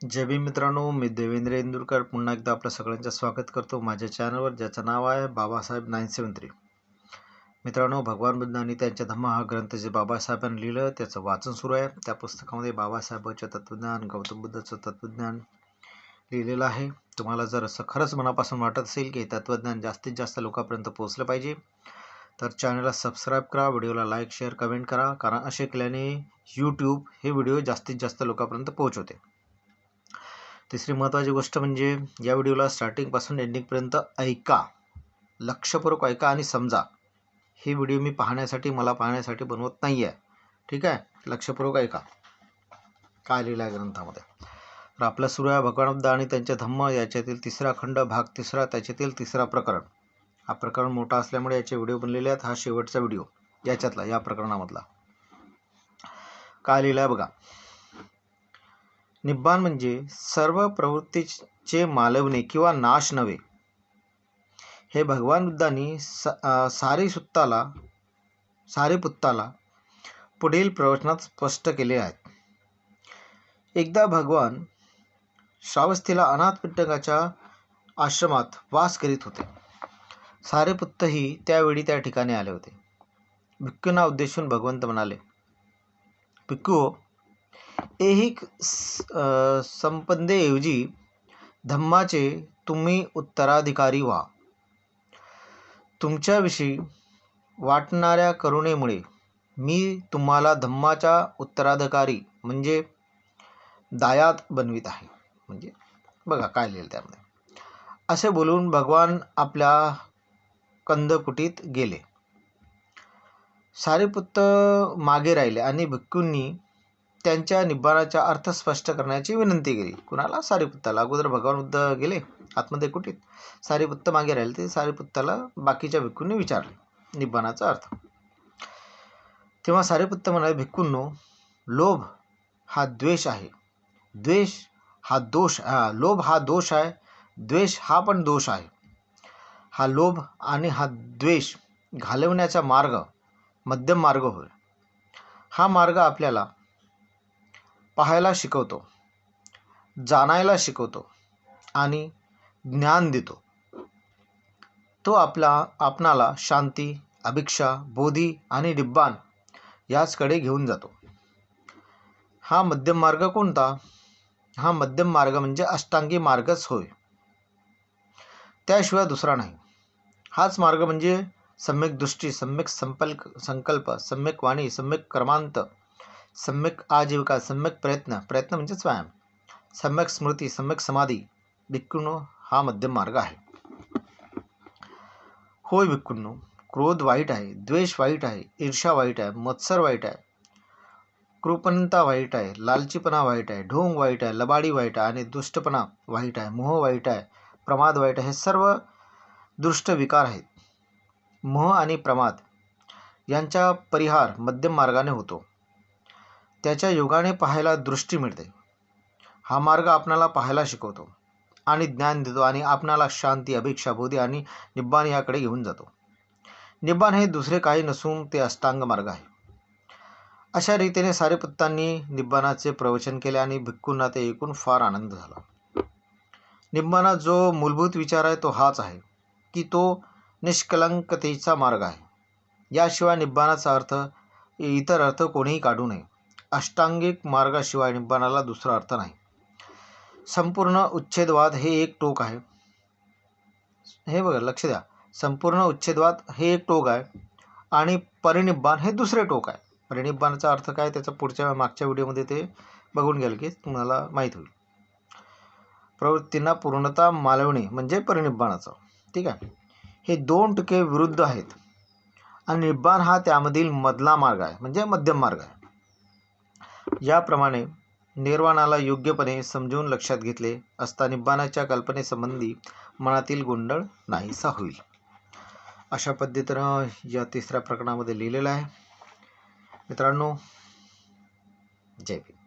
जय भीम मित्रांनो, मी देवेंद्र इंदुरकर पुन्हा एकदा आपलं सगळ्यांचं स्वागत करतो माझ्या चॅनलवर, ज्याचं नाव आहे बाबासाहेब 973. मित्रांनो, भगवान बुद्धांनी त्यांच्या धम्म हा ग्रंथ जे बाबासाहेबांनी लिहिलं त्याचं वाचन सुरू आहे. त्या पुस्तकामध्ये बाबासाहेबांचं तत्त्वज्ञान, गौतम बुद्धाचं तत्त्वज्ञान लिहिलेलं आहे. तुम्हाला जर असं खरंच मनापासून वाटत असेल की हे तत्त्वज्ञान जास्तीत जास्त लोकांपर्यंत पोहोचलं पाहिजे, तर चॅनलला सबस्क्राईब करा, व्हिडिओला लाईक, शेअर, कमेंट करा. कारण असे केल्याने यूट्यूब हे व्हिडिओ जास्तीत जास्त लोकांपर्यंत पोहोचवते. तिसरी महत्त्वाची गोष्ट म्हणजे या व्हिडिओला स्टार्टिंगपासून एंडिंगपर्यंत ऐका, लक्षपूर्वक ऐका आणि समजा. हे व्हिडिओ मला पाहण्यासाठी बनवत नाही आहे. ठीक आहे, लक्षपूर्वक ऐका काय लिहिलं आहे ग्रंथामध्ये. तर आपलं सुरू आहे भगवान बुद्ध आणि त्यांचे धम्म याच्यातील तिसरा खंड, भाग तिसरा, त्याच्यातील तिसरा प्रकरण. हा प्रकरण मोठा असल्यामुळे याचे व्हिडिओ बनलेले आहेत. हा शेवटचा व्हिडिओ याच्यातला, या प्रकरणामधला. काय लिहिलं आहे बघा. निब्बाण म्हणजे सर्व प्रवृत्तीचे मालवणे किंवा नाश नव्हे. हे भगवान बुद्धांनी सारीपुत्ताला पुढील प्रवचनात स्पष्ट केले आहेत. एकदा भगवान श्रावस्तीला अनाथ पिंडकाच्या आश्रमात वास करीत होते. सारीपुत्तही त्यावेळी त्या ठिकाणी आले होते. भिक्खूंना उद्देशून भगवंत म्हणाले, भिक्खू, ऐहिक संपदेऐवजी धम्माचे तुम्ही उत्तराधिकारी व्हा. तुमच्याविषयी वाटणाऱ्या करुणेमुळे मी तुम्हाला धम्माचा उत्तराधिकारी म्हणजे दायाद बनवित आहे. म्हणजे बघा काय लिहिलं त्यामध्ये. असे बोलून भगवान आपल्या कंदकुटीत गेले. सारीपुत्त मागे राहिले आणि भिक्खूंनी त्यांच्या निब्बाणाचा अर्थ स्पष्ट करण्याची विनंती केली. कुणाला? सारीपुत्ताला. अगोदर भगवान बुद्ध गेले आतमध्ये कुटीत, सारीपुत्त मागे राहिले. ते सारीपुत्ताला बाकीच्या भिक्खूंनी विचारले निब्बाणाचा अर्थ. तेव्हा सारीपुत्त म्हणाले, भिक्खूंनो, लोभ हा द्वेष आहे. लोभ हा दोष आहे. द्वेष हा पण दोष आहे. हा लोभ आणि हा द्वेष घालवण्याचा मार्ग मध्यम मार्ग होय. हा मार्ग आपल्याला पाहायला शिकवतो, जाणायला शिकवतो आणि ज्ञान देतो. तो आपणाला शांती, अभिक्षा, बोधी आणि निब्बाण याचकडे घेऊन जातो. हा मध्यम मार्ग कोणता? हा मध्यम मार्ग म्हणजे अष्टांगी मार्गच होय, त्याशिवाय दुसरा नाही. हाच मार्ग म्हणजे सम्यक दृष्टी, सम्यक संकल्प, सम्यक वाणी, सम्यक कर्मांत, सम्यक आजीविका, सम्यक प्रयत्न म्हणजेच व्यायाम, सम्यक स्मृती, सम्यक समाधी. भिक्खूंनो, हा मध्यम मार्ग आहे. होय भिक्खूंनो, क्रोध वाईट आहे, द्वेष वाईट आहे, ईर्ष्या वाईट आहे, मत्सर वाईट आहे, कृपणता वाईट आहे, लालचीपणा वाईट आहे, ढोंग वाईट आहे, लबाडी वाईट आहे आणि दुष्टपणा वाईट आहे, मोह वाईट आहे, प्रमाद वाईट आहे. हे सर्व दुष्ट विकार आहेत. मोह आणि प्रमाद यांचा परिहार मध्यम मार्गाने होतो. त्याच्या योगाने पाहायला दृष्टी मिळते. हा मार्ग आपणाला पाहायला शिकवतो आणि ज्ञान देतो आणि आपणाला शांती, अभिक्षा, बोधी आणि निब्बाण याकडे घेऊन जातो. निब्बाण हे दुसरे काही नसून ते अष्टांग मार्ग आहे. अशा रीतीने सारीपुत्तांनी निब्बाणाचे प्रवचन केले आणि भिक्खूंना ते ऐकून फार आनंद झाला. निब्बाणात जो मूलभूत विचार आहे तो हाच आहे की तो निष्कलंकतेचा मार्ग आहे. याशिवाय निब्बाणाचा इतर अर्थ कोणीही काढू नये. अष्टांगिक मार्गाशिवाय निब्बाणाला दुसरा अर्थ नाही. संपूर्ण उच्छेदवाद हे एक टोक आहे. हे बघा, लक्ष द्या. संपूर्ण उच्छेदवाद हे एक टोक आहे आणि परिनिब्बाण हे दुसरे टोक आहे. परिनिब्बाणाचा अर्थ काय त्याचा मागच्या व्हिडिओमध्ये ते बघून घ्याल की तुम्हाला माहीत होईल. प्रवृत्तींना पूर्णता मालवणे म्हणजे परिनिब्बाणाचं. ठीक आहे. हे दोन टोके विरुद्ध आहेत आणि निब्बाण हा त्यामधील मधला मार्ग आहे म्हणजे मध्यम मार्ग आहे. याप्रमाणे निर्वाणाला योग्यपणे समजून लक्षात घेतले असता निब्बाणाच्या कल्पनेसंबंधी मनातील गोंधळ नाहीसा होईल. अशा पद्धतीनं या तिसऱ्या प्रकरणामध्ये लिहिलेलं आहे. मित्रांनो, जय भीम.